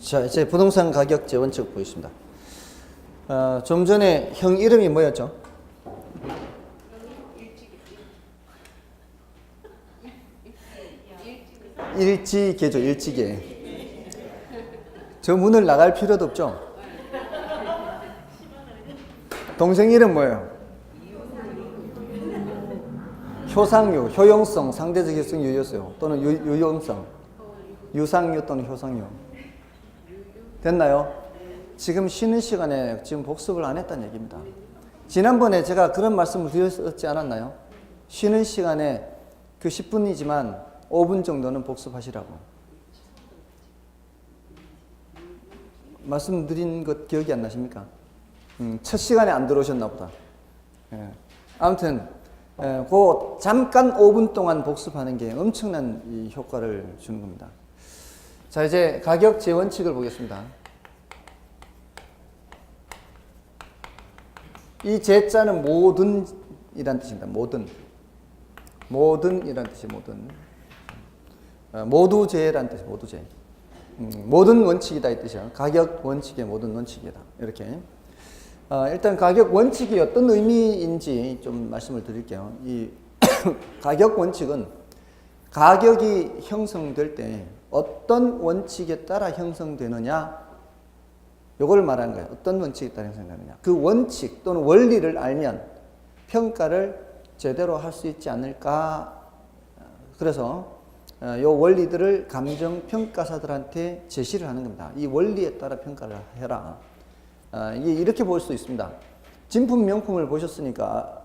자, 이제 부동산 가격제 원칙 보겠습니다. 좀 전에 형 이름이 뭐였죠? 일지계죠, 일지계. 저 문을 나갈 필요도 없죠? 동생 이름 뭐예요? 효상유, 효용성, 상대적 효성 유효성 또는 유용성, 유상유 또는 효상유. 됐나요? 지금 쉬는 시간에 지금 복습을 안 했다는 얘기입니다. 지난번에 제가 그런 말씀을 드렸지 않았나요? 쉬는 시간에 그 10분이지만 5분 정도는 복습하시라고. 말씀드린 것 기억이 안 나십니까? 첫 시간에 안 들어오셨나 보다. 예. 아무튼 그 잠깐 5분 동안 복습하는 게 엄청난 이 효과를 주는 겁니다. 자, 이제 가격 재원칙을 보겠습니다. 이 제자는 모든이란 뜻입니다. 모든이란 뜻이 모든. 모두제란 뜻이 모두제. 모든 원칙이다 이 뜻이야. 가격 원칙의 모든 원칙이다. 이렇게. 일단 가격 원칙이 어떤 의미인지 좀 말씀을 드릴게요. 이 가격 원칙은 가격이 형성될 때 어떤 원칙에 따라 형성되느냐, 요걸 말하는 거예요. 어떤 원칙에 따라 형성되느냐. 그 원칙 또는 원리를 알면 평가를 제대로 할 수 있지 않을까. 그래서 요 원리들을 감정평가사들한테 제시를 하는 겁니다. 이 원리에 따라 평가를 해라. 이게 이렇게 볼 수 있습니다. 진품 명품을 보셨다니까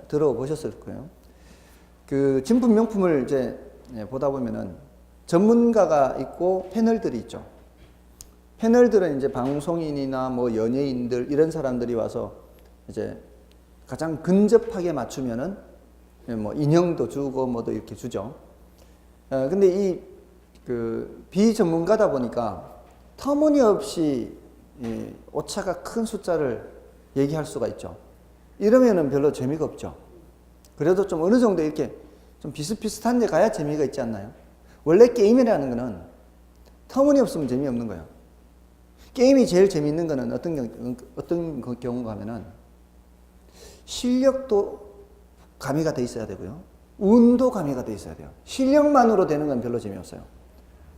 들어보셨을 거예요. 그 진품 명품을 이제 보다 보면은 전문가가 있고 패널들이 있죠. 패널들은 이제 방송인이나 뭐 연예인들 이런 사람들이 와서 이제 가장 근접하게 맞추면은 뭐 인형도 주고 뭐도 이렇게 주죠. 근데 이 그 비전문가다 보니까 터무니없이 오차가 큰 숫자를 얘기할 수가 있죠. 이러면은 별로 재미가 없죠. 그래도 좀 어느 정도 이렇게 좀 비슷비슷한 데 가야 재미가 있지 않나요? 원래 게임이라는 거는 터무니없으면 재미없는 거예요. 게임이 제일 재미있는 거는 어떤 경우가 하면은 실력도 가미가 돼 있어야 되고요. 운도 가미가 돼 있어야 돼요. 실력만으로 되는 건 별로 재미없어요.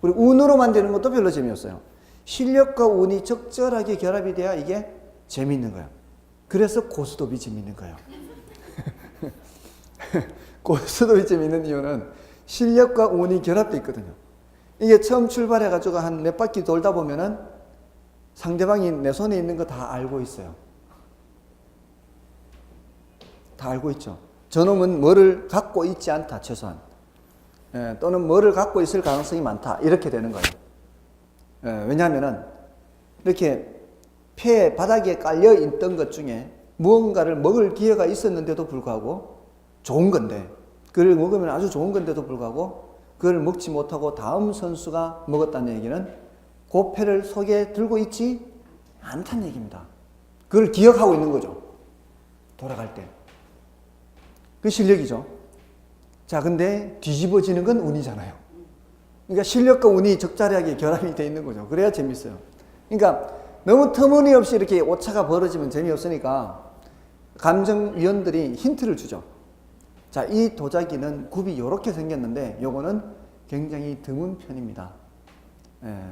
그리고 운으로만 되는 것도 별로 재미없어요. 실력과 운이 적절하게 결합이 돼야 이게 재미있는 거예요. 그래서 고스톱이 재미있는 거예요. 고스톱이 재미있는 이유는 실력과 운이 결합되어 있거든요. 이게 처음 출발해가지고 한 몇 바퀴 돌다 보면은 상대방이 내 손에 있는 거 다 알고 있어요. 다 알고 있죠. 저놈은 뭐를 갖고 있지 않다, 최소한. 또는 뭐를 갖고 있을 가능성이 많다. 이렇게 되는 거예요. 왜냐하면은 이렇게 폐 바닥에 깔려 있던 것 중에 무언가를 먹을 기회가 있었는데도 불구하고 좋은 건데, 그걸 먹으면 아주 좋은 건데도 불구하고 그걸 먹지 못하고 다음 선수가 먹었다는 얘기는 그 패를 속에 들고 있지 않다는 얘기입니다. 그걸 기억하고 있는 거죠. 돌아갈 때. 그 실력이죠. 자, 근데 뒤집어지는 건 운이잖아요. 그러니까 실력과 운이 적절하게 결합이 되어 있는 거죠. 그래야 재밌어요. 그러니까 너무 터무니없이 이렇게 오차가 벌어지면 재미없으니까 감정위원들이 힌트를 주죠. 자, 이 도자기는 굽이 이렇게 생겼는데 요거는 굉장히 드문 편입니다.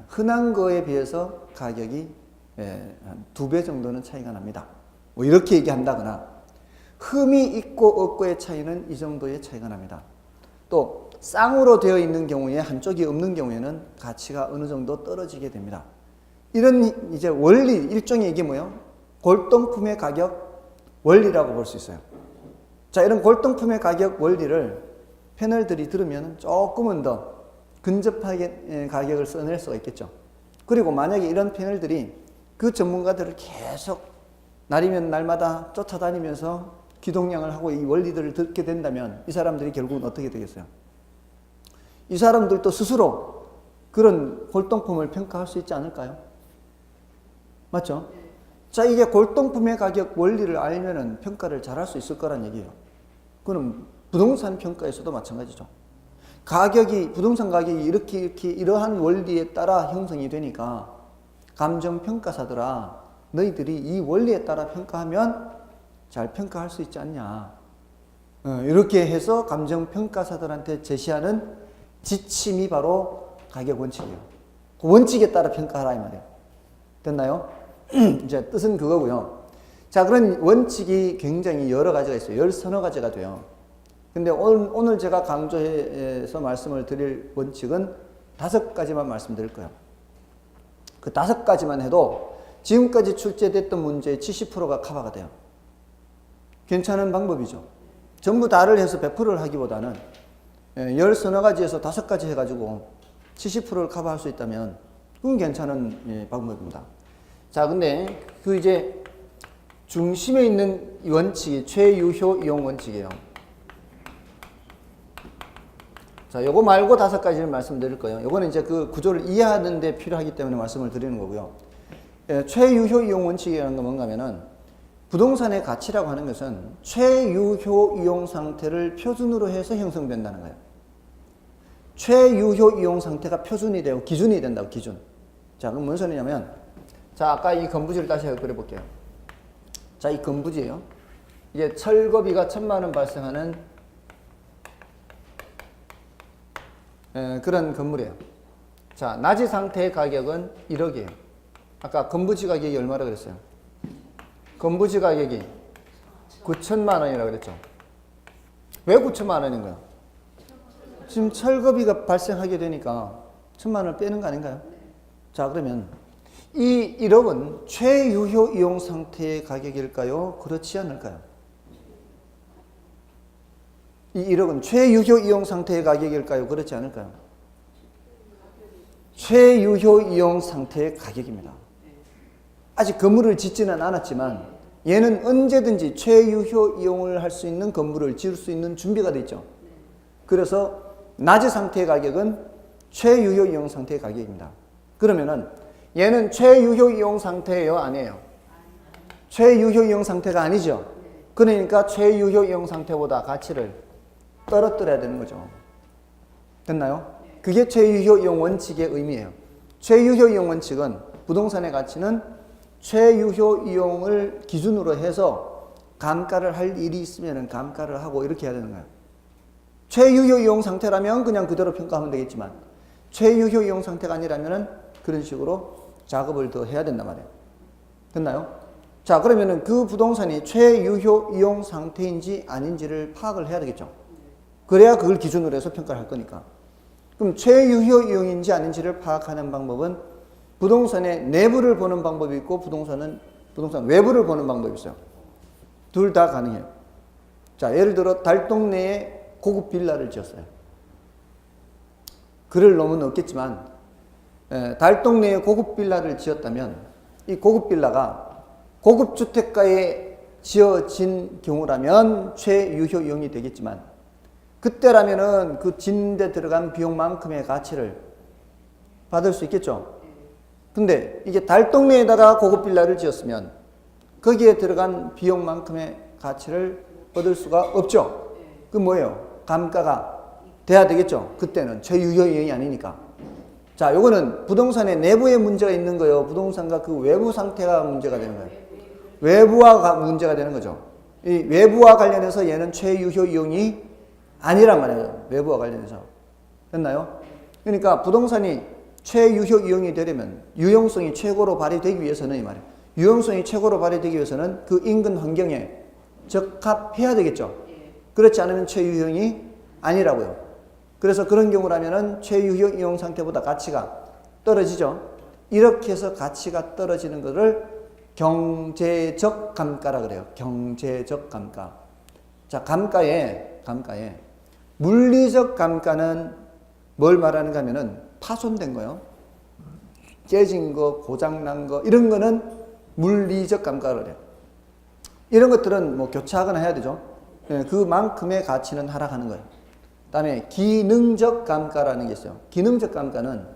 흔한 거에 비해서 가격이 한 2배 정도는 차이가 납니다. 뭐 이렇게 얘기한다거나 흠이 있고 없고의 차이는 이 정도의 차이가 납니다. 또 쌍으로 되어 있는 경우에 한쪽이 없는 경우에는 가치가 어느 정도 떨어지게 됩니다. 이런 이제 원리, 일종의 이게 뭐예요? 골동품의 가격 원리라고 볼 수 있어요. 자, 이런 골동품의 가격 원리를 패널들이 들으면 조금은 더 근접하게 가격을 써낼 수가 있겠죠. 그리고 만약에 이런 패널들이 그 전문가들을 계속 날이면 날마다 쫓아다니면서 기동량을 하고 이 원리들을 듣게 된다면 이 사람들이 결국은 어떻게 되겠어요? 이 사람들도 스스로 그런 골동품을 평가할 수 있지 않을까요? 맞죠? 자, 이게 골동품의 가격 원리를 알면은 평가를 잘할 수 있을 거란 얘기예요. 그럼 부동산 평가에서도 마찬가지죠. 부동산 가격이 이러한 원리에 따라 형성이 되니까 감정평가사들아, 너희들이 이 원리에 따라 평가하면 잘 평가할 수 있지 않냐. 이렇게 해서 감정평가사들한테 제시하는 지침이 바로 가격 원칙이에요. 그 원칙에 따라 평가하라 이 말이에요. 됐나요? 이제 뜻은 그거고요. 자, 그런 원칙이 굉장히 여러 가지가 있어요. 10서너 가지가 돼요. 근데 오늘 제가 강조해서 말씀을 드릴 원칙은 5가지만 말씀드릴 거예요. 그 5가지만 해도 지금까지 출제됐던 문제의 70%가 커버가 돼요. 괜찮은 방법이죠. 전부 다를 해서 100%를 하기보다는 10서너 가지에서 5가지 해가지고 70%를 커버할 수 있다면 그건 괜찮은 방법입니다. 자, 근데 그 이제 중심에 있는 이 원칙이 최유효 이용 원칙이에요. 자, 요거 말고 5가지를 말씀드릴 거예요. 요거는 이제 그 구조를 이해하는 데 필요하기 때문에 말씀을 드리는 거고요. 최유효 이용 원칙이라는 건 뭔가 하면은 부동산의 가치라고 하는 것은 최유효 이용 상태를 표준으로 해서 형성된다는 거예요. 최유효 이용 상태가 표준이 되고 기준이 된다고, 기준. 자, 그럼 뭔 소리냐면, 자, 아까 이 건부지를 다시 그려볼게요. 자, 이 건부지예요. 이게 철거비가 1,000만 원 발생하는 그런 건물이에요. 자, 낮이 상태의 가격은 1억이에요. 아까 건부지 가격이 얼마라고 그랬어요? 건부지 가격이 9천만 원이라고 그랬죠. 왜 9천만 원인 거야? 지금 철거비가 발생하게 되니까 1,000만 원을 빼는 거 아닌가요? 자, 그러면 이 1억은 최유효 이용 상태의 가격일까요? 그렇지 않을까요? 이 1억은 최유효 이용 상태의 가격일까요? 그렇지 않을까요? 최유효 이용 상태의 가격입니다. 아직 건물을 짓지는 않았지만 얘는 언제든지 최유효 이용을 할 수 있는 건물을 지을 수 있는 준비가 돼 있죠. 그래서 낮은 상태의 가격은 최유효 이용 상태의 가격입니다. 그러면은 얘는 최유효 이용 상태예요? 아니에요? 최유효 이용 상태가 아니죠. 그러니까 최유효 이용 상태보다 가치를 떨어뜨려야 되는 거죠. 됐나요? 그게 최유효 이용 원칙의 의미예요. 최유효 이용 원칙은 부동산의 가치는 최유효 이용을 기준으로 해서 감가를 할 일이 있으면 감가를 하고 이렇게 해야 되는 거예요. 최유효 이용 상태라면 그냥 그대로 평가하면 되겠지만 최유효 이용 상태가 아니라면 그런 식으로 작업을 더 해야 된단 말이에요. 됐나요? 자, 그러면은 그 부동산이 최유효 이용 상태인지 아닌지를 파악을 해야 되겠죠. 그래야 그걸 기준으로 해서 평가를 할 거니까. 그럼 최유효 이용인지 아닌지를 파악하는 방법은 부동산의 내부를 보는 방법이 있고 부동산 외부를 보는 방법이 있어요. 둘 다 가능해요. 자, 예를 들어 달동네에 고급 빌라를 지었어요. 그럴 놈은 없겠지만 달동네에 고급 빌라를 지었다면 이 고급 빌라가 고급 주택가에 지어진 경우라면 최유효 이용이 되겠지만 그때라면은 그 짓는데 들어간 비용만큼의 가치를 받을 수 있겠죠. 근데 이게 달동네에다가 고급 빌라를 지었으면 거기에 들어간 비용만큼의 가치를 얻을 수가 없죠. 그 뭐예요? 감가가 돼야 되겠죠. 그때는 최유효 이용이 아니니까. 자, 요거는 부동산의 내부에 문제가 있는 거예요. 부동산과 그 외부 상태가 문제가 되는 거예요. 외부와 문제가 되는 거죠. 이 외부와 관련해서 얘는 최유효 이용이 아니란 말이에요. 외부와 관련해서. 됐나요? 그러니까 부동산이 최유효 이용이 되려면 유용성이 최고로 발휘되기 위해서는 이 말이에요. 유용성이 최고로 발휘되기 위해서는 그 인근 환경에 적합해야 되겠죠. 그렇지 않으면 최유효 이용이 아니라고요. 그래서 그런 경우라면은 최유효 이용 상태보다 가치가 떨어지죠. 이렇게 해서 가치가 떨어지는 것을 경제적 감가라 그래요. 경제적 감가. 자, 감가에 물리적 감가는 뭘 말하는가 하면은 파손된 거요. 깨진 거, 고장난 거, 이런 거는 물리적 감가를 해요. 이런 것들은 뭐 교체하거나 해야 되죠. 그만큼의 가치는 하락하는 거예요. 그 다음에 기능적 감가라는 게 있어요. 기능적 감가는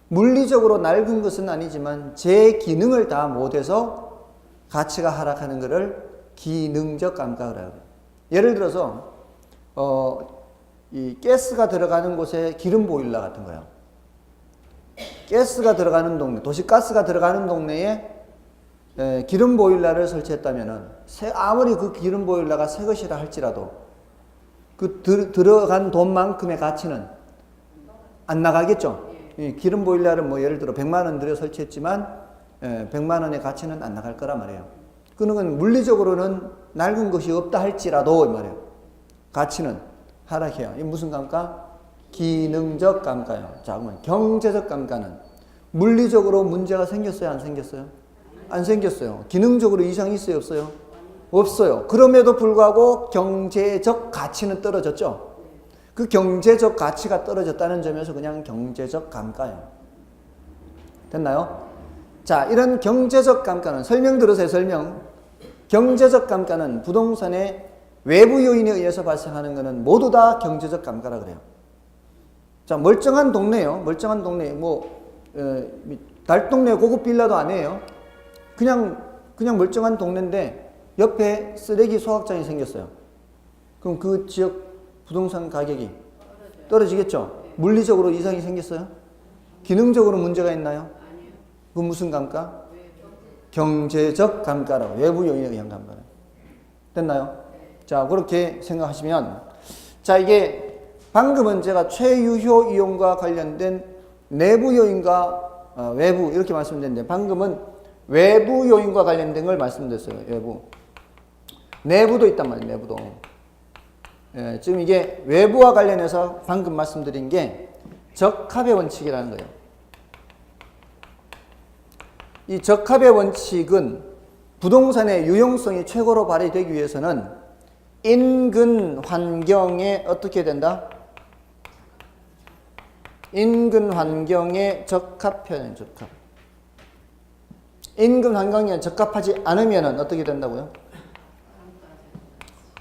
물리적으로 낡은 것은 아니지만 제 기능을 다 못해서 가치가 하락하는 것을 기능적 감가라고 해요. 예를 들어서 이 가스가 들어가는 곳에 기름 보일러 같은 거예요. 가스가 들어가는 동네, 도시가스가 들어가는 동네에 기름 보일러를 설치했다면은 아무리 그 기름 보일러가 새 것이라 할지라도 그 들어간 돈만큼의 가치는 안 나가겠죠. 기름 보일러를 뭐 예를 들어 100만 원 들여 설치했지만 100만 원의 가치는 안 나갈 거란 말이에요. 그는 물리적으로는 낡은 것이 없다 할지라도 이 말이에요. 가치는 하락해요. 이 무슨 감가? 기능적 감가요. 자, 그러면 경제적 감가는 물리적으로 문제가 생겼어요, 안 생겼어요? 안 생겼어요. 기능적으로 이상이 있어요, 없어요? 없어요. 그럼에도 불구하고 경제적 가치는 떨어졌죠. 그 경제적 가치가 떨어졌다는 점에서 그냥 경제적 감가예요. 됐나요? 자, 이런 경제적 감가는 설명 들으세요, 설명. 경제적 감가는 부동산의 외부 요인에 의해서 발생하는 것은 모두 다 경제적 감가라 그래요. 자, 멀쩡한 동네요. 멀쩡한 동네. 달동네 고급 빌라도 아니에요. 그냥 멀쩡한 동네인데 옆에 쓰레기 소각장이 생겼어요. 그럼 그 지역 부동산 가격이 떨어지겠죠? 물리적으로 이상이 생겼어요? 기능적으로 문제가 있나요? 그 무슨 감가? 경제적 감가라고. 외부 요인에 의한 감가. 됐나요? 자, 그렇게 생각하시면, 자, 이게 방금은 제가 최유효 이용과 관련된 내부 요인과 외부 이렇게 말씀드렸는데, 방금은 외부 요인과 관련된 걸 말씀드렸어요. 외부. 내부도 있단 말이에요. 내부도. 지금 이게 외부와 관련해서 방금 말씀드린 게 적합의 원칙이라는 거예요. 이 적합의 원칙은 부동산의 유용성이 최고로 발휘되기 위해서는 인근 환경에 어떻게 된다? 인근 환경에 적합해야 적합. 인근 환경에 적합하지 않으면 어떻게 된다고요?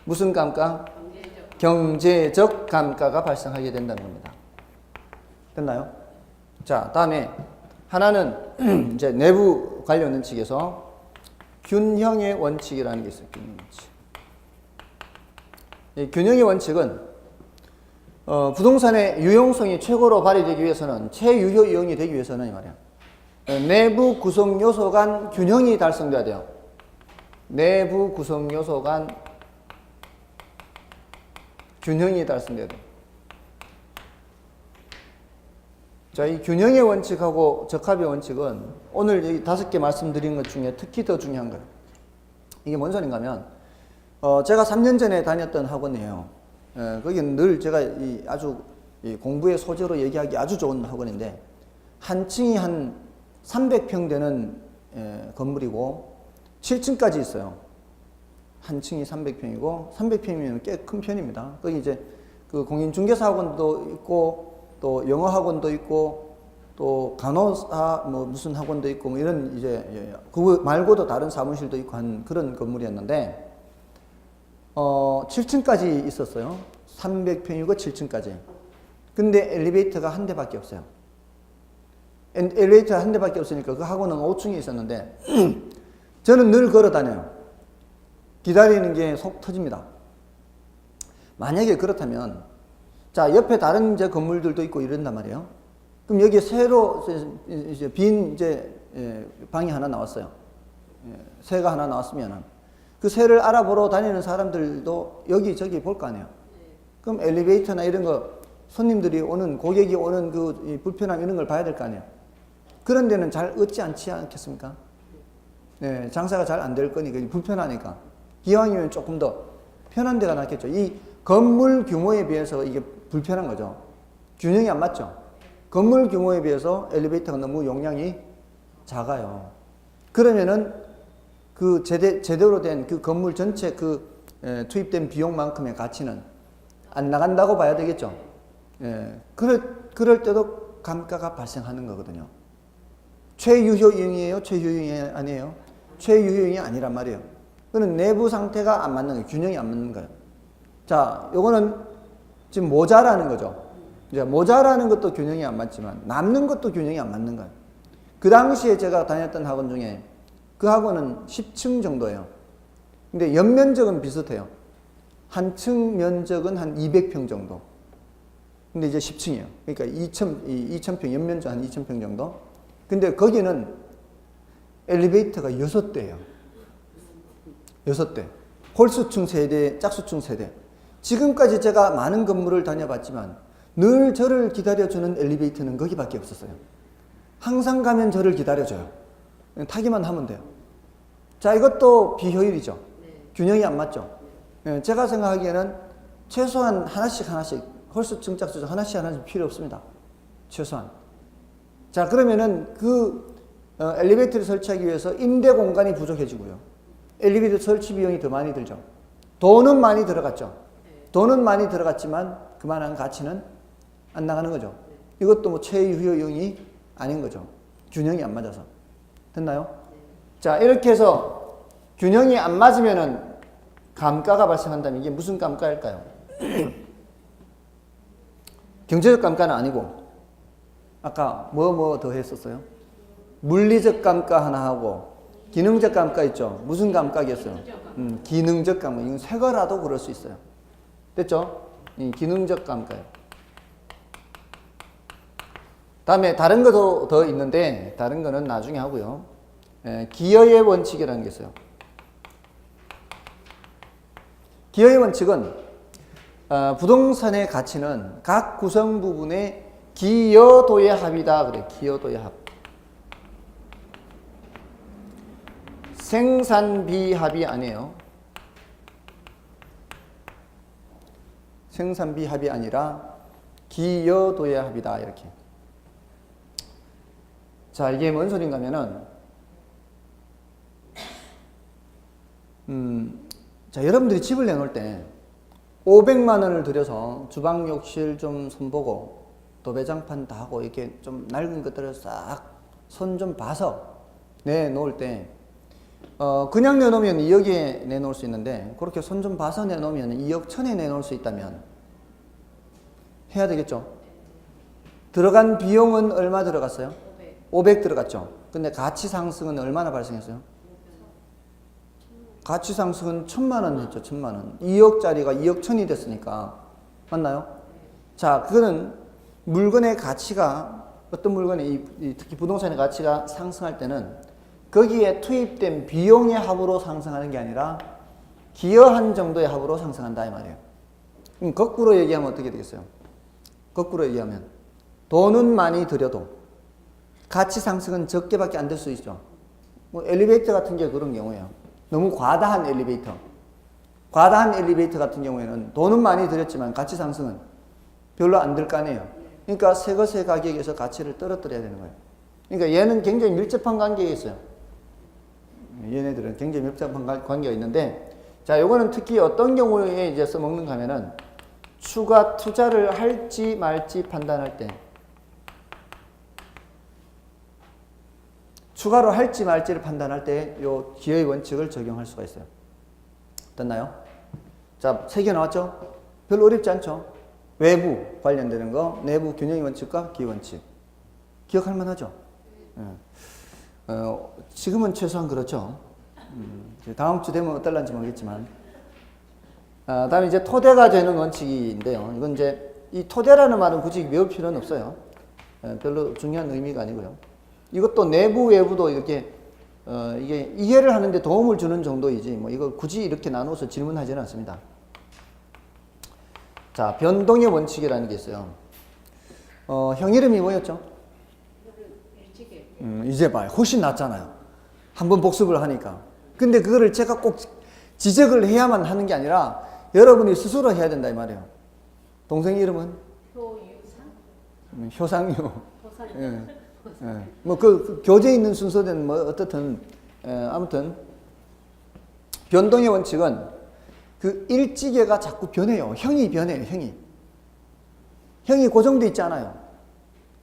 무슨 감가? 경제적 감가가 발생하게 된다는 겁니다. 됐나요? 자, 다음에 하나는 이제 내부 관련 원칙에서 균형의 원칙이라는 게 있어요. 균형 원칙. 이 균형의 원칙은 부동산의 유용성이 최고로 발휘되기 위해서는 최유효 이용이 되기 위해서는 이 말이야. 내부 구성 요소 간 균형이 달성돼야 돼요. 내부 구성 요소 간 균형이 달성돼야 돼요. 자, 이 균형의 원칙하고 적합의 원칙은 오늘 이 5개 말씀드린 것 중에 특히 더 중요한 거예요. 이게 뭔 소린가 하면, 제가 3년 전에 다녔던 학원이에요. 거기는 늘 제가 아주 공부의 소재로 얘기하기 아주 좋은 학원인데, 한 층이 한 300평 되는 건물이고, 7층까지 있어요. 한 층이 300평이고, 300평이면 꽤 큰 편입니다. 거기 이제 그 공인중개사 학원도 있고, 또 영어 학원도 있고, 또 간호사 뭐 무슨 학원도 있고, 뭐 이런 이제 그거 말고도 다른 사무실도 있고 한 그런 건물이었는데, 7층까지 있었어요. 300평이고 7층까지. 근데 엘리베이터가 한 대밖에 없어요. 엘리베이터가 한 대밖에 없으니까 그 학원은 5층에 있었는데, 저는 늘 걸어 다녀요. 기다리는 게 속 터집니다. 만약에 그렇다면, 자, 옆에 다른 이제 건물들도 있고 이런단 말이에요. 그럼 여기에 새로 이제 빈 이제 방이 하나 나왔어요. 새가 하나 나왔으면은 그 새를 알아보러 다니는 사람들도 여기저기 볼 거 아니에요. 그럼 엘리베이터나 이런 거 손님들이 오는, 고객이 오는 그 불편함 이런 걸 봐야 될 거 아니에요. 그런 데는 잘 얻지 않지 않겠습니까? 네, 장사가 잘 안 될 거니까 불편하니까. 기왕이면 조금 더 편한 데가 낫겠죠. 이 건물 규모에 비해서 이게 불편한 거죠. 균형이 안 맞죠. 건물 규모에 비해서 엘리베이터가 너무 용량이 작아요. 그러면은 그 제대로 된 그 건물 전체 투입된 비용만큼의 가치는 안 나간다고 봐야 되겠죠. 그럴 때도 감가가 발생하는 거거든요. 최유효이용이에요? 최유효이용이 아니에요? 최유효이용이 아니란 말이에요. 그는 내부 상태가 안 맞는 거예요. 균형이 안 맞는 거예요. 자, 요거는 지금 모자라는 거죠. 이제 모자라는 것도 균형이 안 맞지만 남는 것도 균형이 안 맞는 거예요. 그 당시에 제가 다녔던 학원 중에 그 학원은 10층 정도예요. 근데 연면적은 비슷해요. 한 층 면적은 한 200평 정도. 근데 이제 10층이에요. 그러니까 2,000평, 연면적 한 2,000평 정도. 근데 거기는 엘리베이터가 6대예요. 6대. 홀수층 세대, 짝수층 세대. 지금까지 제가 많은 건물을 다녀봤지만 늘 저를 기다려주는 엘리베이터는 거기밖에 없었어요. 항상 가면 저를 기다려줘요. 타기만 하면 돼요. 자, 이것도 비효율이죠. 균형이 안 맞죠. 제가 생각하기에는 최소한 하나씩 홀수층, 짝수층 하나씩 필요 없습니다. 최소한. 자, 그러면은 그 엘리베이터를 설치하기 위해서 임대 공간이 부족해지고요. 엘리베이터 설치 비용이 더 많이 들죠. 돈은 많이 들어갔죠. 돈은 많이 들어갔지만 그만한 가치는 안 나가는 거죠. 이것도 뭐 최유효용이 아닌 거죠. 균형이 안 맞아서. 됐나요? 자, 이렇게 해서 균형이 안 맞으면은 감가가 발생한다면 이게 무슨 감가일까요? 경제적 감가는 아니고 아까 뭐 더 했었어요? 물리적 감가 하나 하고 기능적 감가 있죠. 무슨 감가겠어요? 기능적 감가. 이건 새 거라도 그럴 수 있어요. 됐죠? 기능적 감가예요. 다음에 다른 것도 더 있는데 다른 거는 나중에 하고요. 기여의 원칙이라는 게 있어요. 기여의 원칙은 부동산의 가치는 각 구성 부분의 기여도의 합이다. 그래. 기여도의 합. 생산비 합이 아니에요. 생산비 합이 아니라 기여도의 합이다. 이렇게. 자, 이게 뭔 소린가 하면은 자, 여러분들이 집을 내놓을 때 500만 원을 들여서 주방 욕실 좀 손보고 도배장판 다 하고 이렇게 좀 낡은 것들을 싹 손 좀 봐서 내놓을 때 그냥 내놓으면 2억에 내놓을 수 있는데 그렇게 손 좀 봐서 내놓으면 2억 1천에 내놓을 수 있다면 해야 되겠죠. 들어간 비용은 얼마 들어갔어요? 500 들어갔죠. 근데 가치 상승은 얼마나 발생했어요? 가치 상승은 1,000만 원 했죠. 1,000만 원. 2억짜리가 2억 1천이 됐으니까. 맞나요? 자, 그거는 물건의 가치가 어떤 물건이 특히 부동산의 가치가 상승할 때는 거기에 투입된 비용의 합으로 상승하는 게 아니라 기여한 정도의 합으로 상승한다 이 말이에요. 그럼 거꾸로 얘기하면 어떻게 되겠어요? 거꾸로 얘기하면 돈은 많이 들여도 가치 상승은 적게밖에 안 될 수 있죠. 뭐 엘리베이터 같은 게 그런 경우예요. 너무 과다한 엘리베이터. 과다한 엘리베이터 같은 경우에는 돈은 많이 들였지만 가치 상승은 별로 안 들 거 아니에요. 그러니까 새 것의 가격에서 가치를 떨어뜨려야 되는 거예요. 그러니까 얘는 굉장히 밀접한 관계에 있어요. 얘네들은 굉장히 밀접한 관계가 있는데, 자, 요거는 특히 어떤 경우에 이제 써먹는가 하면은 추가 투자를 할지 말지 판단할 때, 추가로 할지 말지를 판단할 때 요 기여의 원칙을 적용할 수가 있어요. 됐나요? 자, 3개 나왔죠? 별로 어렵지 않죠? 외부 관련되는 거, 내부 균형의 원칙과 기여 원칙. 기억할 만하죠? 지금은 최소한 그렇죠. 다음 주 되면 어떨란지 모르겠지만. 다음에 이제 토대가 되는 원칙인데요. 이건 이제 이 토대라는 말은 굳이 외울 필요는 없어요. 별로 중요한 의미가 아니고요. 이것도 내부 외부도 이렇게 이게 이해를 하는데 도움을 주는 정도이지 뭐 이걸 굳이 이렇게 나눠서 질문하지는 않습니다. 자, 변동의 원칙이라는 게 있어요. 형 이름이 뭐였죠? 이제 봐요. 훨씬 낫잖아요. 한번 복습을 하니까. 근데 그거를 제가 꼭 지적을 해야만 하는 게 아니라 여러분이 스스로 해야 된다 이 말이에요. 동생 이름은? 효상유. 뭐 그 교재에 있는 순서대는 뭐 어떻든 아무튼 변동의 원칙은 그 일지계가 자꾸 변해요. 형이 변해요. 형이 고정돼 있지 않아요.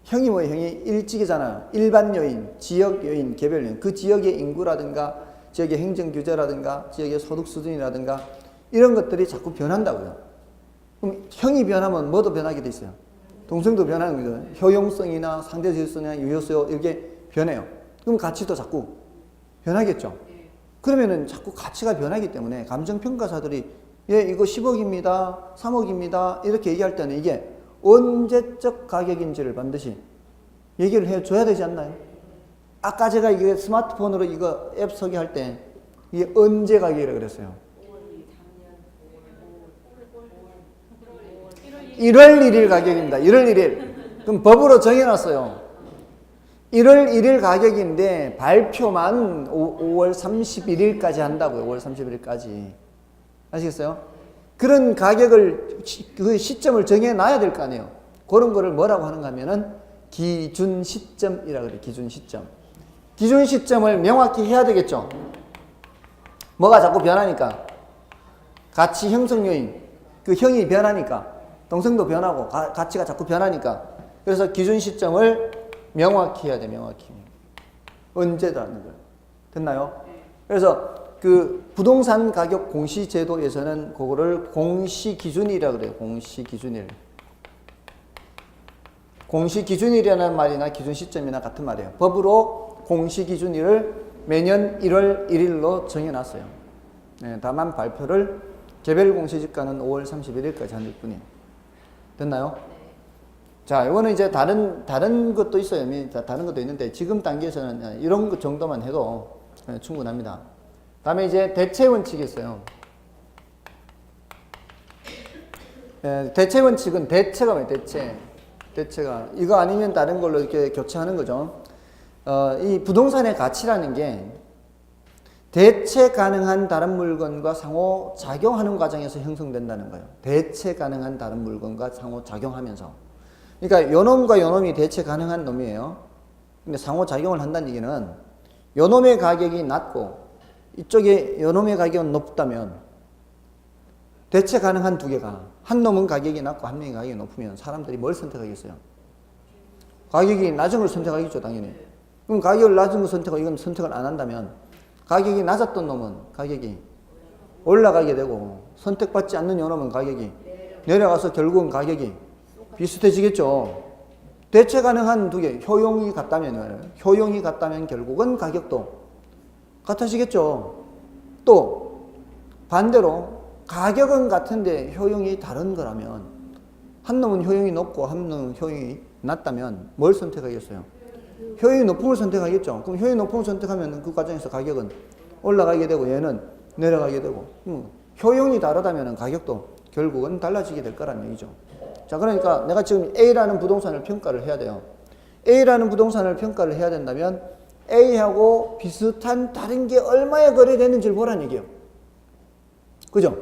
형이 뭐예요? 형이 일지계잖아요. 일반 요인, 지역 요인, 개별 요인. 그 지역의 인구라든가 지역의 행정 규제라든가 지역의 소득 수준이라든가 이런 것들이 자꾸 변한다고요. 그럼 형이 변하면 뭐도 변하게 돼 있어요. 동성도 변하는 거죠. 효용성이나 상대질서나 유효성 이렇게 변해요. 그럼 가치도 자꾸 변하겠죠. 그러면은 자꾸 가치가 변하기 때문에 감정평가사들이 예, 이거 10억입니다. 3억입니다. 이렇게 얘기할 때는 이게 언제적 가격인지를 반드시 얘기를 해줘야 되지 않나요? 아까 제가 이게 스마트폰으로 이거 앱 소개할 때 이게 언제 가격이라고 그랬어요? 1월 1일 가격입니다. 1월 1일. 그럼 법으로 정해놨어요. 1월 1일 가격인데 발표만 5월 31일까지 한다고요. 5월 31일까지. 아시겠어요? 그런 가격을, 그 시점을 정해놔야 될 거 아니에요. 그런 거를 뭐라고 하는가 하면은 기준 시점이라고 그래요. 기준 시점. 기준 시점을 명확히 해야 되겠죠. 뭐가 자꾸 변하니까. 가치 형성 요인. 그 형이 변하니까. 동성도 변하고 가치가 자꾸 변하니까. 그래서 기준 시점을 명확히 해야 돼. 명확히. 언제다는 거예요. 됐나요? 그래서 그 부동산 가격 공시제도에서는 그거를 공시기준이라고 그래요. 공시기준일. 공시기준일이라는 말이나 기준 시점이나 같은 말이에요. 법으로 공시기준일을 매년 1월 1일로 정해놨어요. 네, 다만 발표를 개별 공시지가는 5월 31일까지 할 뿐이에요. 됐나요? 자, 이거는 이제 다른 것도 있어요. 다른 것도 있는데 지금 단계에서는 이런 것 정도만 해도 충분합니다. 다음에 이제 대체 원칙이 있어요. 대체 원칙은 대체가 뭐예요? 대체가 이거 아니면 다른 걸로 이렇게 교체하는 거죠. 이 부동산의 가치라는 게 대체 가능한 다른 물건과 상호 작용하는 과정에서 형성된다는 거예요. 대체 가능한 다른 물건과 상호 작용하면서. 그러니까 요놈과 요놈이 대체 가능한 놈이에요. 근데 상호 작용을 한다는 얘기는 요놈의 가격이 낮고 이쪽에 요놈의 가격은 높다면 대체 가능한 두 개가 한 놈은 가격이 낮고 한 명의 가격이 높으면 사람들이 뭘 선택하겠어요? 가격이 낮은 걸 선택하겠죠, 당연히. 그럼 가격을 낮은 걸 선택하고 이건 선택을 안 한다면 가격이 낮았던 놈은 가격이 올라가게 되고 선택받지 않는 요놈은 가격이 내려가서 결국은 가격이 비슷해지겠죠. 대체 가능한 두 개, 효용이 같다면 결국은 가격도 같아지겠죠. 또 반대로 가격은 같은데 효용이 다른 거라면 한 놈은 효용이 높고 한 놈은 효용이 낮다면 뭘 선택하겠어요? 효용이 높은 걸 선택하겠죠. 그럼 효용이 높은 걸 선택하면 그 과정에서 가격은 올라가게 되고 얘는 내려가게 되고 효용이 다르다면 가격도 결국은 달라지게 될 거란 얘기죠. 자, 그러니까 내가 지금 A라는 부동산을 평가를 해야 돼요. A라는 부동산을 평가를 해야 된다면 A하고 비슷한 다른 게 얼마에 거래되는지를 보라는 얘기예요. 그죠?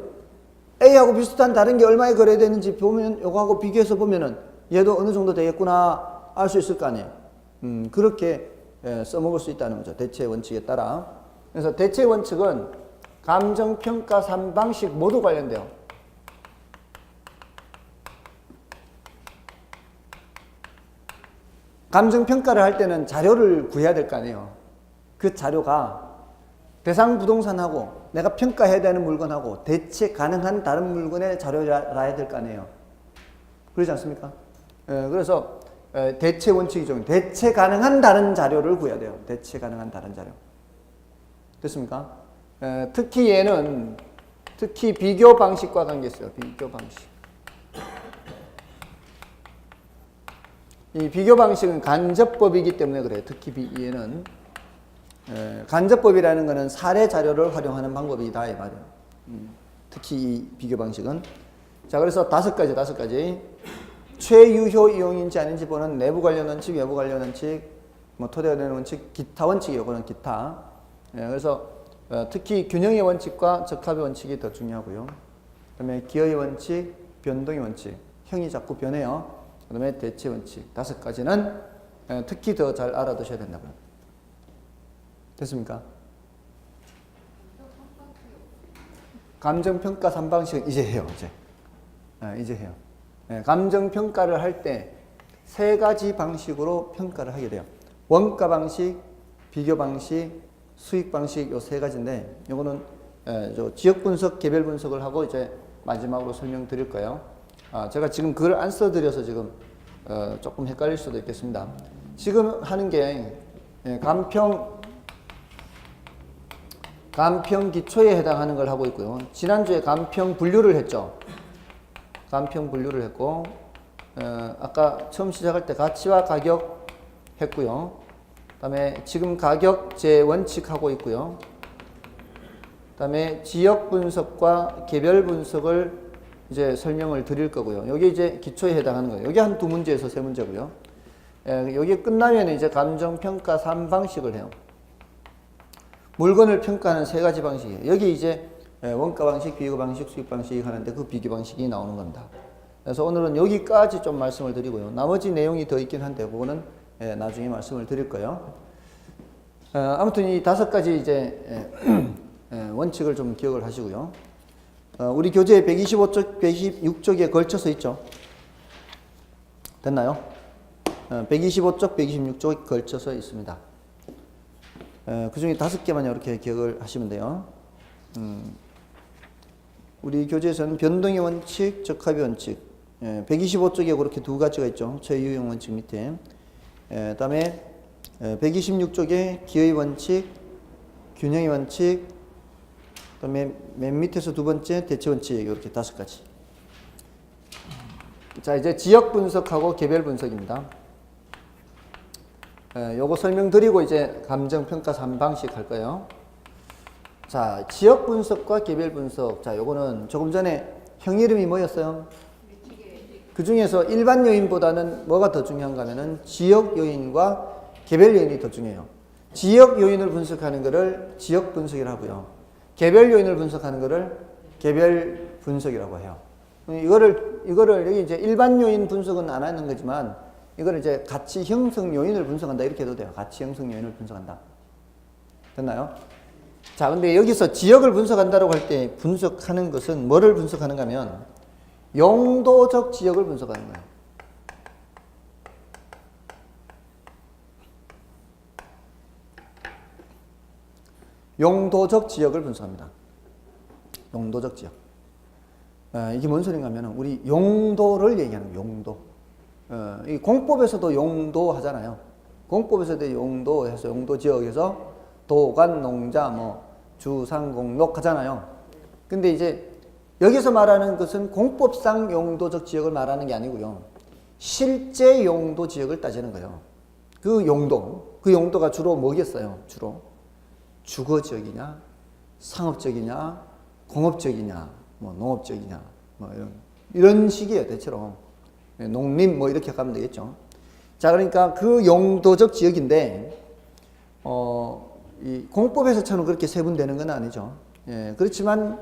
A하고 비슷한 다른 게 얼마에 거래되는지 보면 이거하고 비교해서 보면은 얘도 어느 정도 되겠구나 알 수 있을 거 아니에요. 그렇게 써먹을 수 있다는 거죠. 대체 원칙에 따라. 그래서 대체 원칙은 감정평가 3방식 모두 관련돼요. 감정평가를 할 때는 자료를 구해야 될 거 아니에요. 그 자료가 대상 부동산하고 내가 평가해야 되는 물건하고 대체 가능한 다른 물건의 자료라야 될 거 아니에요. 그러지 않습니까? 그래서 대체 원칙이죠. 대체 가능한 다른 자료를 구해야 돼요. 대체 가능한 다른 자료. 됐습니까? 특히 얘는 특히 비교 방식과 관계 있어요. 비교 방식. 이 비교 방식은 간접법이기 때문에 그래요. 특히 얘는 간접법이라는 것은 사례 자료를 활용하는 방법이다 이 말이에요. 특히 이 비교 방식은. 자, 그래서 다섯 가지. 최유효 이용인지 아닌지 보는 내부 관련 원칙, 외부 관련 원칙, 뭐 토대 관련 원칙, 기타 원칙이에요. 그런 기타. 그래서 특히 균형의 원칙과 적합의 원칙이 더 중요하고요. 그다음에 기여의 원칙, 변동의 원칙. 형이 자꾸 변해요. 그다음에 대체 원칙. 5가지는 특히 더 잘 알아두셔야 된다고요. 됐습니까? 감정평가 3방식은 이제 해요. 이제 해요. 감정평가를 할 때 3가지 방식으로 평가를 하게 돼요. 원가 방식, 비교 방식, 수익 방식 요 3가지인데 요거는 지역 분석, 개별 분석을 하고 이제 마지막으로 설명드릴 거예요. 제가 지금 그걸 안 써드려서 지금 조금 헷갈릴 수도 있겠습니다. 지금 하는 게 간평 기초에 해당하는 걸 하고 있고요. 지난주에 간평 분류를 했죠. 간평 분류를 했고 아까 처음 시작할 때 가치와 가격 했고요. 그다음에 지금 가격제 원칙하고 있고요. 그다음에 지역 분석과 개별 분석을 이제 설명을 드릴 거고요. 여기 이제 기초에 해당하는 거예요. 여기 한 두 문제에서 세 문제고요. 여기 끝나면 이제 감정평가 3방식을 해요. 물건을 평가하는 세 가지 방식이에요. 여기 이제 원가 방식, 비교 방식, 수익 방식 하는데 그 비교 방식이 나오는 겁니다. 그래서 오늘은 여기까지 좀 말씀을 드리고요. 나머지 내용이 더 있긴 한데 그거는 나중에 말씀을 드릴 거예요. 아무튼 이 5가지 이제 원칙을 좀 기억을 하시고요. 우리 교재 125쪽, 126쪽에 걸쳐서 있죠. 됐나요? 125쪽, 126쪽에 걸쳐서 있습니다. 그 중에 5개만 이렇게 기억을 하시면 돼요. 우리 교재에서는 변동의 원칙, 적합의 원칙. 125쪽에 그렇게 두 가지가 있죠. 최유용 원칙 밑에. 그 다음에 126쪽에 기의 원칙, 균형의 원칙, 그 다음에 맨 밑에서 두 번째 대체 원칙, 이렇게 5가지. 자, 이제 지역 분석하고 개별 분석입니다. 요거 설명드리고 이제 감정평가 3방식 할 거예요. 자, 지역 분석과 개별 분석. 자, 요거는 조금 전에 형 이름이 뭐였어요? 그 중에서 일반 요인보다는 뭐가 더 중요한가 하면은 지역 요인과 개별 요인이 더 중요해요. 지역 요인을 분석하는 거를 지역 분석이라고 하고요. 개별 요인을 분석하는 거를 개별 분석이라고 해요. 이거를 여기 이제 일반 요인 분석은 안 하는 거지만 이거를 이제 가치 형성 요인을 분석한다 이렇게 해도 돼요. 가치 형성 요인을 분석한다. 됐나요? 자, 근데 여기서 지역을 분석한다라고 할 때 분석하는 것은 뭐를 분석하는가 하면 용도적 지역을 분석하는 거예요. 용도적 지역을 분석합니다. 용도적 지역. 이게 뭔 소린가 하면 우리 용도를 얘기하는 거예요. 용도. 이 공법에서도 용도 하잖아요. 공법에서도 용도 해서 용도 지역에서 도관, 농자, 주상공록 하잖아요. 근데 이제 여기서 말하는 것은 공법상 용도적 지역을 말하는 게 아니고요. 실제 용도 지역을 따지는 거예요. 그 용도가 주로 뭐겠어요? 주로 주거지역이냐, 상업적이냐, 공업적이냐, 농업적이냐, 이런 식이에요, 대체로. 농림, 이렇게 가면 되겠죠. 자, 그러니까 그 용도적 지역인데, 이 공법에서처럼 그렇게 세분되는 건 아니죠. 그렇지만,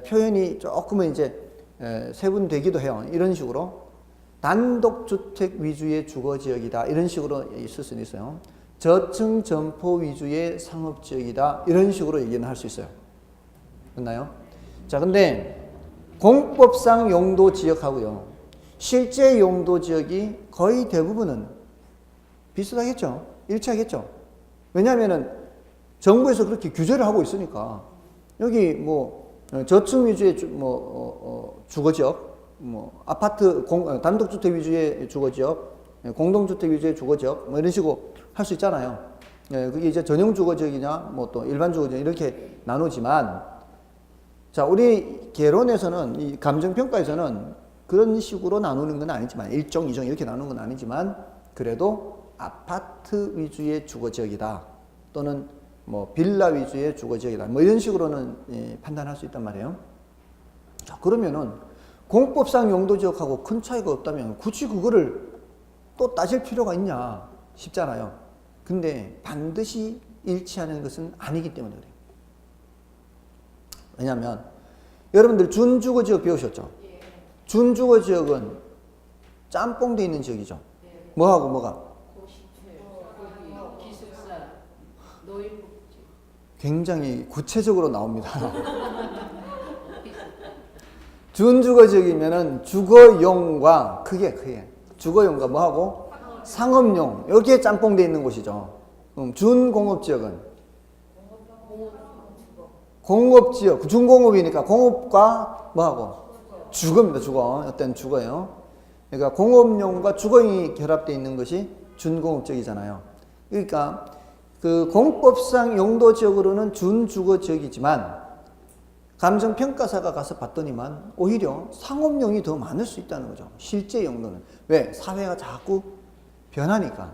표현이 조금은 이제, 세분되기도 해요. 이런 식으로. 단독주택 위주의 주거지역이다. 이런 식으로 있을 수는 있어요. 저층 점포 위주의 상업지역이다. 이런 식으로 얘기는 할 수 있어요. 됐나요? 자, 근데 공법상 용도 지역하고요. 실제 용도 지역이 거의 대부분은 비슷하겠죠? 일치하겠죠? 왜냐하면은 정부에서 그렇게 규제를 하고 있으니까 여기 저층 위주의 주거지역, 아파트 단독주택 위주의 주거지역, 공동주택 위주의 주거지역, 이런 식으로 할 수 있잖아요. 그게 이제 전용 주거지역이냐, 또 일반 주거지역 이렇게 나누지만, 자, 우리 개론에서는, 이 감정평가에서는 그런 식으로 나누는 건 아니지만, 1종, 2종 이렇게 나누는 건 아니지만, 그래도 아파트 위주의 주거지역이다. 또는 빌라 위주의 주거지역이다. 이런 식으로는 판단할 수 있단 말이에요. 자, 그러면은 공법상 용도지역하고 큰 차이가 없다면 굳이 그거를 또 따질 필요가 있냐 싶잖아요. 근데 반드시 일치하는 것은 아니기 때문에 그래요. 왜냐하면 여러분들 준주거지역 배우셨죠? 준주거지역은 짬뽕 돼 있는 지역이죠. 뭐하고 뭐가? 기숙사, 노인복지. 굉장히 구체적으로 나옵니다. 준주거지역이면은 주거용과 크게 주거용과 뭐하고? 상업용. 여기에 짬뽕 돼 있는 곳이죠. 준공업지역은? 공업지역. 준공업이니까 공업과 뭐하고? 주거입니다. 주거. 어떤 주거예요. 그러니까 공업용과 주거용이 결합되어 있는 것이 준공업지역이잖아요. 그러니까 그 공법상 용도지역으로는 준주거지역이지만 감정평가사가 가서 봤더니만 오히려 상업용이 더 많을 수 있다는 거죠. 실제 용도는. 왜? 사회가 자꾸 변하니까.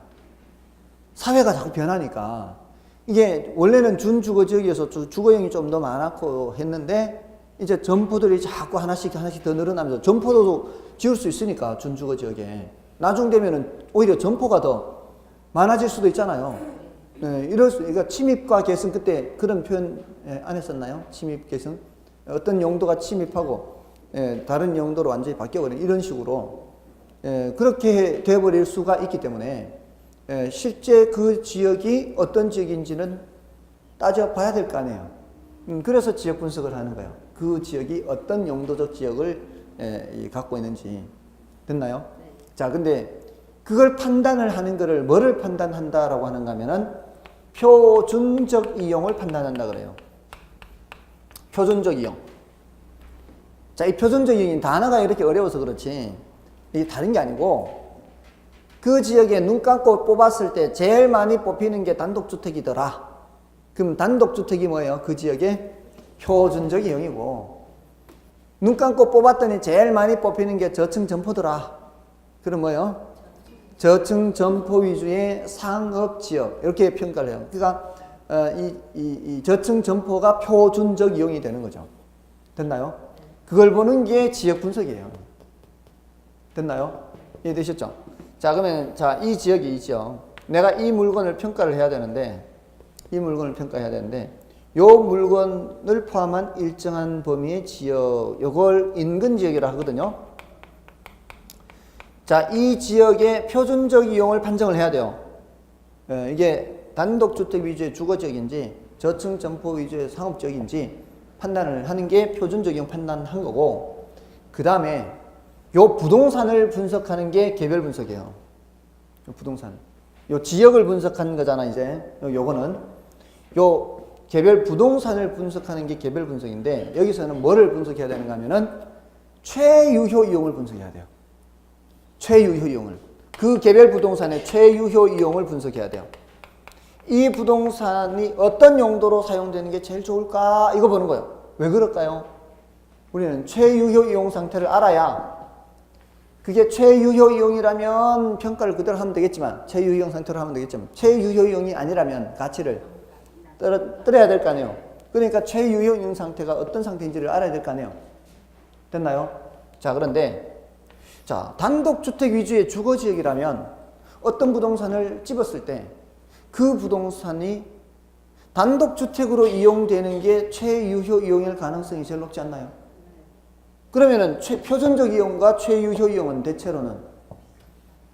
사회가 자꾸 변하니까. 이게 원래는 준주거지역이어서 주거용이 좀 더 많았고 했는데 이제 점포들이 자꾸 하나씩 더 늘어나면서 점포도 지을 수 있으니까 준주거지역에. 나중 되면은 오히려 점포가 더 많아질 수도 있잖아요. 네, 그러니까 침입과 계승 그때 그런 표현 안 했었나요? 침입, 계승? 어떤 용도가 침입하고 다른 용도로 완전히 바뀌어버리는 이런 식으로 그렇게 되어버릴 수가 있기 때문에 실제 그 지역이 어떤 지역인지는 따져봐야 될 거 아니에요. 그래서 지역 분석을 하는 거예요. 그 지역이 어떤 용도적 지역을 갖고 있는지. 됐나요? 네. 자, 근데 그걸 판단을 하는 거를 뭐를 판단한다라고 하는가 하면은 표준적 이용을 판단한다 그래요. 표준적 이용. 자, 이 표준적 이용이 단어가 이렇게 어려워서 그렇지 이게 다른 게 아니고 그 지역에 눈 감고 뽑았을 때 제일 많이 뽑히는 게 단독주택이더라. 그럼 단독주택이 뭐예요? 그 지역의 표준적 이용이고 눈 감고 뽑았더니 제일 많이 뽑히는 게 저층 점포더라. 그럼 뭐예요? 저층 점포 위주의 상업지역 이렇게 평가를 해요. 그러니까 이 저층 점포가 표준적 이용이 되는 거죠. 됐나요? 그걸 보는 게 지역 분석이에요. 됐나요? 이해되셨죠? 자, 그러면 이 지역이 있죠. 내가 이 물건을 평가를 해야 되는데 요 물건을 포함한 일정한 범위의 지역, 요걸 인근 지역이라 하거든요. 자, 이 지역의 표준적 이용을 판정을 해야 돼요. 이게 단독주택 위주의 주거지역인지 저층 점포 위주의 상업지역인지 판단을 하는 게 표준적 이용 판단한 거고, 그 다음에 요 부동산을 분석하는 게 개별 분석이에요. 요 부동산. 요 지역을 분석하는 거잖아, 이제. 요거는. 요 개별 부동산을 분석하는 게 개별 분석인데, 여기서는 뭐를 분석해야 되는가 하면은 최유효 이용을 분석해야 돼요. 최유효 이용을. 그 개별 부동산의 최유효 이용을 분석해야 돼요. 이 부동산이 어떤 용도로 사용되는 게 제일 좋을까? 이거 보는 거예요. 왜 그럴까요? 우리는 최유효 이용 상태를 알아야, 그게 최유효 이용이라면 평가를 그대로 하면 되겠지만, 최유효 이용 상태로 하면 되겠지만, 최유효 이용이 아니라면 가치를 떨어야 될 거 아니에요. 그러니까 최유효 이용 상태가 어떤 상태인지를 알아야 될 거 아니에요. 됐나요? 자, 그런데 단독주택 위주의 주거지역이라면 어떤 부동산을 집었을 때 그 부동산이 단독주택으로 이용되는 게 최유효 이용일 가능성이 제일 높지 않나요? 그러면은 표준적 이용과 최유효 이용은 대체로는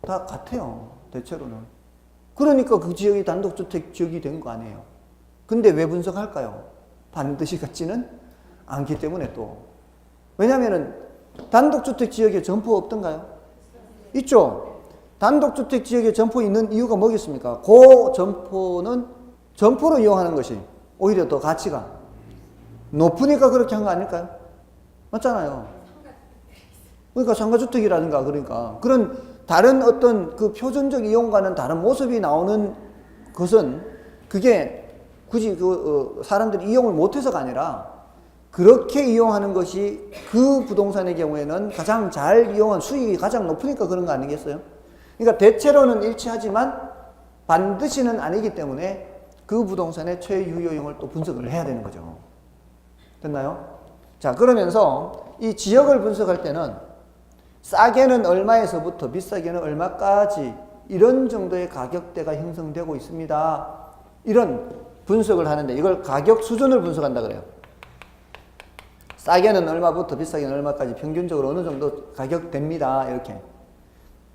다 같아요. 대체로는. 그러니까 그 지역이 단독주택 지역이 된 거 아니에요. 근데 왜 분석할까요? 반드시 같지는 않기 때문에 또. 왜냐면은 단독주택 지역에 점포 없던가요? 있죠. 단독주택 지역에 점포 있는 이유가 뭐겠습니까? 그 점포는 점포로 이용하는 것이 오히려 더 가치가 높으니까 그렇게 한 거 아닐까요? 맞잖아요. 그러니까 상가주택이라든가 그런 다른 어떤 그 표준적 이용과는 다른 모습이 나오는 것은 그게 굳이 사람들이 이용을 못해서가 아니라 그렇게 이용하는 것이 그 부동산의 경우에는 가장 잘 이용한 수익이 가장 높으니까 그런 거 아니겠어요? 그러니까 대체로는 일치하지만 반드시는 아니기 때문에 그 부동산의 최유효용을 또 분석을 해야 되는 거죠. 됐나요? 자, 그러면서 이 지역을 분석할 때는 싸게는 얼마에서부터 비싸게는 얼마까지 이런 정도의 가격대가 형성되고 있습니다. 이런 분석을 하는데 이걸 가격 수준을 분석한다 그래요. 싸게는 얼마부터 비싸게는 얼마까지 평균적으로 어느 정도 가격대입니다. 이렇게.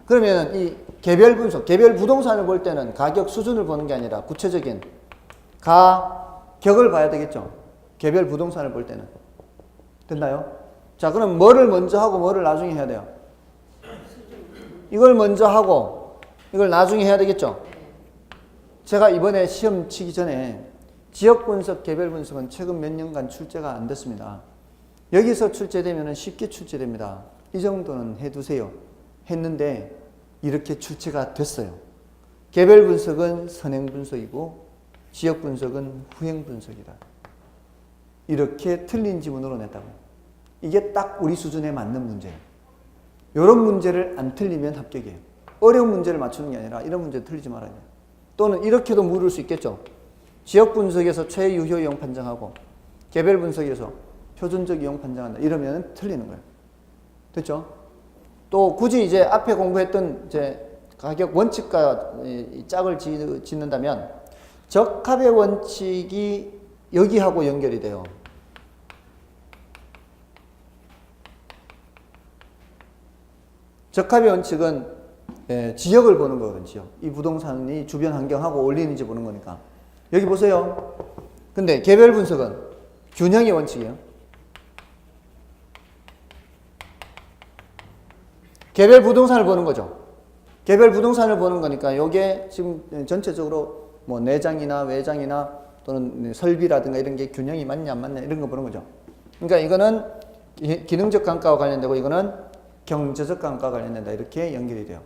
그러면 이 개별 분석, 개별 부동산을 볼 때는 가격 수준을 보는 게 아니라 구체적인 가격을 봐야 되겠죠. 개별 부동산을 볼 때는. 됐나요? 자, 그럼 뭐를 먼저 하고 뭐를 나중에 해야 돼요? 이걸 먼저 하고 이걸 나중에 해야 되겠죠. 제가 이번에 시험 치기 전에 지역 분석, 개별 분석은 최근 몇 년간 출제가 안 됐습니다. 여기서 출제되면 쉽게 출제됩니다. 이 정도는 해두세요. 했는데 이렇게 출제가 됐어요. 개별 분석은 선행 분석이고 지역 분석은 후행 분석이다. 이렇게 틀린 지문으로 냈다고. 이게 딱 우리 수준에 맞는 문제예요. 이런 문제를 안 틀리면 합격이에요. 어려운 문제를 맞추는 게 아니라 이런 문제 틀리지 말아야 돼요. 또는 이렇게도 물을 수 있겠죠. 지역 분석에서 최유효 이용 판정하고 개별 분석에서 표준적 이용 판정한다. 이러면 틀리는 거예요. 됐죠? 또 굳이 이제 앞에 공부했던 이제 가격 원칙과 이 짝을 짓는다면 적합의 원칙이 여기하고 연결이 돼요. 적합의 원칙은 지역을 보는 거거든요. 지역. 이 부동산이 주변 환경하고 어울리는지 보는 거니까. 여기 보세요. 근데 개별 분석은 균형의 원칙이에요. 개별 부동산을 보는 거죠. 개별 부동산을 보는 거니까 이게 지금 전체적으로 뭐 내장이나 외장이나 또는 설비라든가 이런 게 균형이 맞냐 안 맞냐 이런 거 보는 거죠. 그러니까 이거는 기능적 감가와 관련되고 이거는 경제적 감가와 관련된다. 이렇게 연결이 돼요.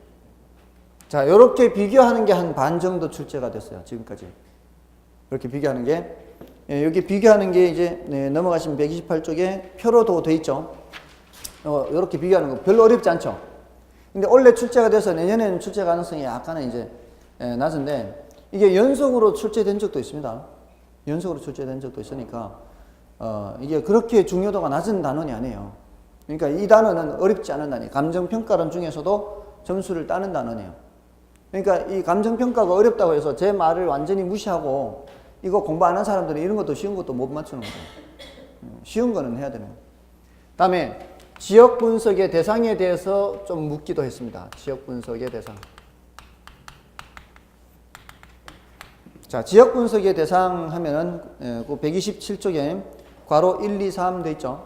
자, 이렇게 비교하는 게 한 반 정도 출제가 됐어요. 지금까지. 이렇게 비교하는 게. 여기 비교하는 게 이제 넘어가시면 128쪽에 표로도 돼 있죠. 이렇게 비교하는 거 별로 어렵지 않죠. 근데 원래 출제가 돼서 내년에는 출제 가능성이 약간은 이제 낮은데 이게 연속으로 출제된 적도 있습니다. 연속으로 출제된 적도 있으니까 이게 그렇게 중요도가 낮은 단원이 아니에요. 그러니까 이 단원은 어렵지 않은 단위. 감정평가론 중에서도 점수를 따는 단원이에요. 그러니까 이 감정평가가 어렵다고 해서 제 말을 완전히 무시하고 이거 공부 안 한 사람들은 이런 것도 쉬운 것도 못 맞추는 거죠. 쉬운 거는 해야 되는 거예요. 다음에 지역 분석의 대상에 대해서 좀 묻기도 했습니다. 지역 분석의 대상. 자, 지역 분석의 대상 하면은 그 127쪽에 괄호 1, 2, 3 돼 있죠.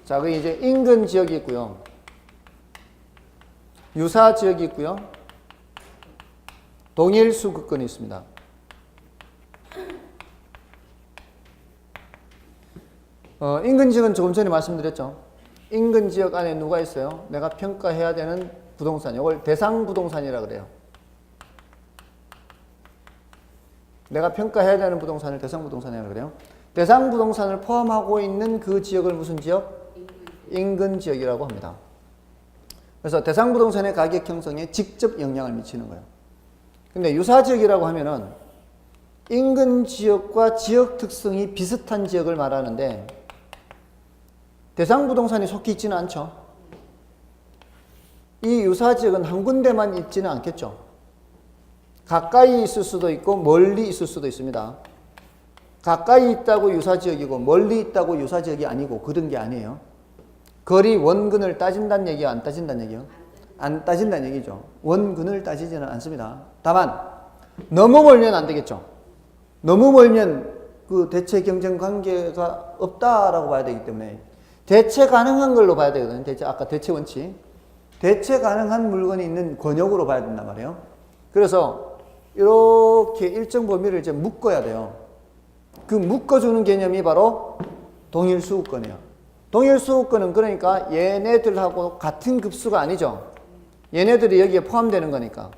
자, 그 이제 인근 지역이 있고요. 유사 지역이 있고요. 동일 수급권이 있습니다. 인근 지역은 조금 전에 말씀드렸죠. 인근 지역 안에 누가 있어요? 내가 평가해야 되는 부동산. 이걸 대상 부동산이라 그래요. 내가 평가해야 되는 부동산을 대상 부동산이라 그래요. 대상 부동산을 포함하고 있는 그 지역을 무슨 지역? 인근 지역이라고 합니다. 그래서 대상 부동산의 가격 형성에 직접 영향을 미치는 거예요. 근데 유사 지역이라고 하면은 인근 지역과 지역 특성이 비슷한 지역을 말하는데 대상 부동산이 속해 있지는 않죠. 이 유사 지역은 한 군데만 있지는 않겠죠. 가까이 있을 수도 있고 멀리 있을 수도 있습니다. 가까이 있다고 유사 지역이고 멀리 있다고 유사 지역이 아니고 그런 게 아니에요. 거리 원근을 따진다는 얘기야, 안 따진다는 얘기요? 안 따진다는 얘기죠. 원근을 따지지는 않습니다. 다만 너무 멀면 안 되겠죠. 너무 멀면 그 대체 경쟁 관계가 없다라고 봐야 되기 때문에 대체 가능한 걸로 봐야 되거든요. 아까 대체 원칙. 대체 가능한 물건이 있는 권역으로 봐야 된단 말이에요. 그래서 이렇게 일정 범위를 이제 묶어야 돼요. 그 묶어주는 개념이 바로 동일 수급권이에요. 동일 수급권은 그러니까 얘네들하고 같은 급수가 아니죠. 얘네들이 여기에 포함되는 거니까.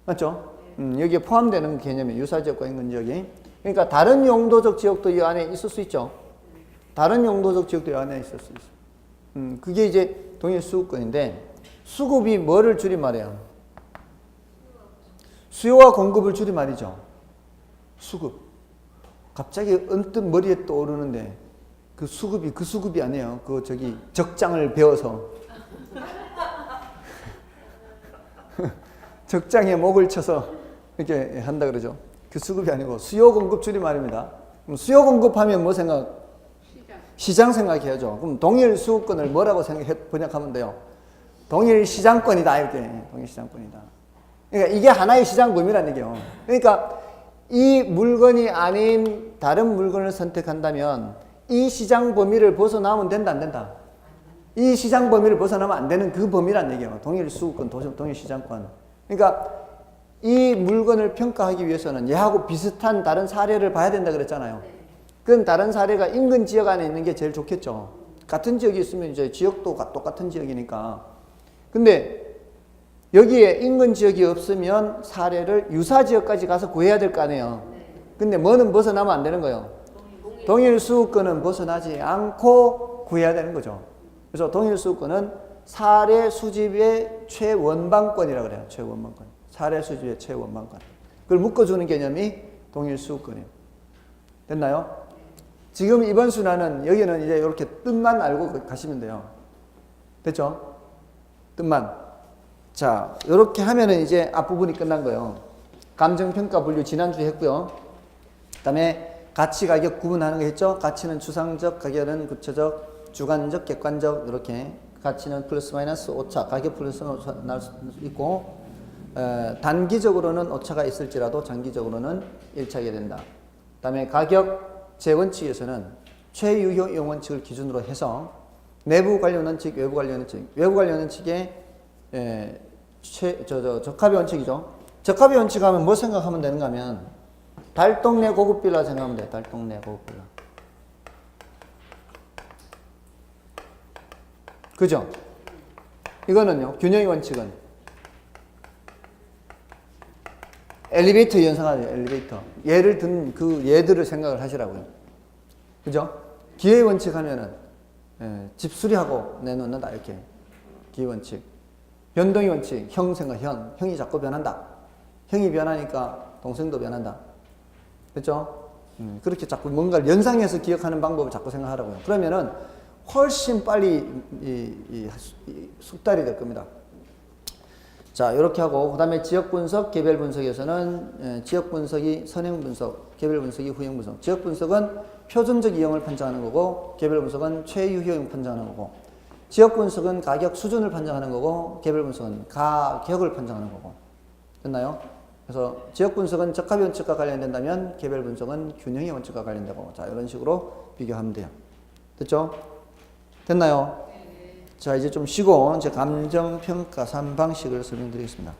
맞죠? 여기에 포함되는 개념이 유사지역과 인근지역이. 그러니까 다른 용도적 지역도 이 안에 있을 수 있죠. 다른 용도적 지역도 이 안에 있을 수 있어요. 그게 이제 동일 수급권인데 수급이 뭐를 줄임말이에요? 수요와 공급을 줄임말이죠. 수급. 갑자기 언뜻 머리에 떠오르는데 그 수급이 그 수급이 아니에요. 그 저기 적장을 배워서 적장에 목을 쳐서 이렇게 한다 그러죠. 그 수급이 아니고 수요 공급 줄임말입니다. 그럼 수요 공급하면 뭐 생각? 시장 생각해야죠. 그럼 동일 수급권을 뭐라고 번역하면 돼요? 동일 시장권이다 이렇게. 동일 시장권이다. 그러니까 이게 하나의 시장 범위라는 얘기예요. 그러니까 이 물건이 아닌 다른 물건을 선택한다면 이 시장 범위를 벗어나면 된다 안 된다? 이 시장 범위를 벗어나면 안 되는 그 범위란 얘기예요. 동일 수급권, 동일 시장권. 그러니까 이 물건을 평가하기 위해서는 얘하고 비슷한 다른 사례를 봐야 된다 그랬잖아요. 그건 다른 사례가 인근 지역 안에 있는 게 제일 좋겠죠. 같은 지역이 있으면 이제 지역도 똑같은 지역이니까. 근데 여기에 인근 지역이 없으면 사례를 유사 지역까지 가서 구해야 될 거 아니에요. 근데 뭐는 벗어나면 안 되는 거예요. 동일 수급권은 벗어나지 않고 구해야 되는 거죠. 그래서 동일 수급권은 사례 수집의 최원방권이라고 그래요. 최원방권. 사례 수집의 최원방권. 그걸 묶어주는 개념이 동일 수급권이에요. 됐나요? 지금 이번 순환은 여기는 이제 이렇게 뜻만 알고 가시면 돼요. 됐죠? 뜻만. 자, 이렇게 하면은 이제 앞부분이 끝난 거예요. 감정평가 분류 지난주에 했고요. 그 다음에 가치 가격 구분하는 거 했죠? 가치는 추상적, 가격은 구체적, 주관적, 객관적, 이렇게. 가치는 플러스 마이너스 오차, 가격 플러스 오차 날 수 있고, 단기적으로는 오차가 있을지라도 장기적으로는 일치하게 된다. 그 다음에 가격 재원칙에서는 최유효 이용 원칙을 기준으로 해서 내부 관련 원칙, 외부 관련 원칙, 외부 관련 원칙에 적합의 원칙이죠. 적합의 원칙 하면 뭐 생각하면 되는가 하면 달동네 고급 빌라 생각하면 돼. 달동네 고급 빌라. 그죠? 이거는요. 균형의 원칙은 엘리베이터 연상하죠. 엘리베이터. 예를 든 그 예들을 생각을 하시라고요. 그죠? 기회의 원칙 하면은 집수리하고 내놓는다 이렇게. 기회 원칙. 변동의 원칙. 형 생각 형. 형이 자꾸 변한다. 형이 변하니까 동생도 변한다. 그렇죠? 그렇게 자꾸 뭔가를 연상해서 기억하는 방법을 자꾸 생각하라고요. 그러면은 훨씬 빨리 숙달이 될 겁니다. 자, 이렇게 하고 그다음에 지역 분석, 개별 분석에서는 지역 분석이 선행 분석, 개별 분석이 후행 분석. 지역 분석은 표준적 이용을 판정하는 거고, 개별 분석은 최유효 이용 판정하는 거고. 지역 분석은 가격 수준을 판정하는 거고, 개별 분석은 가격을 판정하는 거고. 됐나요? 그래서 지역 분석은 적합의 원칙과 관련된다면 개별 분석은 균형의 원칙과 관련되고, 자, 이런 식으로 비교하면 돼요. 됐죠? 됐나요? 자, 이제 좀 쉬고 이제 감정평가 3방식을 설명드리겠습니다.